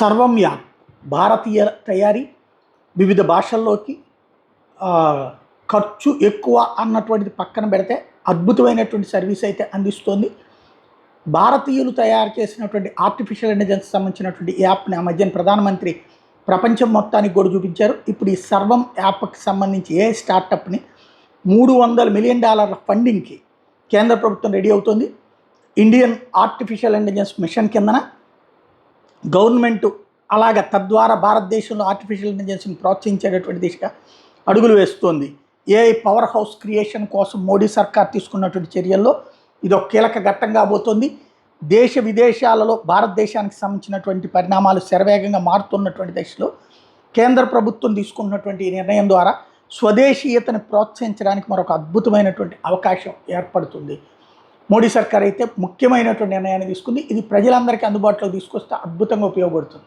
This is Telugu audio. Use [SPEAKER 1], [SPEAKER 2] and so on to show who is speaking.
[SPEAKER 1] సర్వం యాప్ భారతీయ తయారీ, వివిధ భాషల్లోకి, ఖర్చు ఎక్కువ అన్నటువంటిది పక్కన పెడితే అద్భుతమైనటువంటి సర్వీస్ అయితే అందిస్తోంది. భారతీయులు తయారు చేసినటువంటి ఆర్టిఫిషియల్ ఇంటెలిజెన్స్ సంబంధించినటువంటి యాప్ని ఆ మధ్యన ప్రధానమంత్రి ప్రపంచం మొత్తానికి కూడా చూపించారు. ఇప్పుడు ఈ సర్వం యాప్కి సంబంధించి ఏ స్టార్టప్ని $300 మిలియన్ ఫండింగ్కి కేంద్ర ప్రభుత్వం రెడీ అవుతుంది. ఇండియన్ ఆర్టిఫిషియల్ ఇంటెలిజెన్స్ మిషన్ కిందన గవర్నమెంటు అలాగ తద్వారా భారతదేశంలో ఆర్టిఫిషియల్ ఇంటెలిజెన్స్ని ప్రోత్సహించేటటువంటి దిశగా అడుగులు వేస్తోంది. ఏఐ పవర్ హౌస్ క్రియేషన్ కోసం మోడీ సర్కార్ తీసుకున్నటువంటి చర్యల్లో ఇది ఒక కీలక ఘట్టం కాబోతోంది. దేశ విదేశాలలో భారతదేశానికి సంబంధించినటువంటి పరిణామాలు శరవేగంగా మారుతున్నటువంటి దశలో కేంద్ర ప్రభుత్వం తీసుకున్నటువంటి ఈ నిర్ణయం ద్వారా స్వదేశీయతను ప్రోత్సహించడానికి మరొక అద్భుతమైనటువంటి అవకాశం ఏర్పడుతుంది. మోడీ సర్కార్ అయితే ముఖ్యమైనటువంటి నిర్ణయాన్ని తీసుకుంది. ఇది ప్రజలందరికీ అందుబాటులోకి తీసుకొస్తే అద్భుతంగా ఉపయోగపడుతుంది.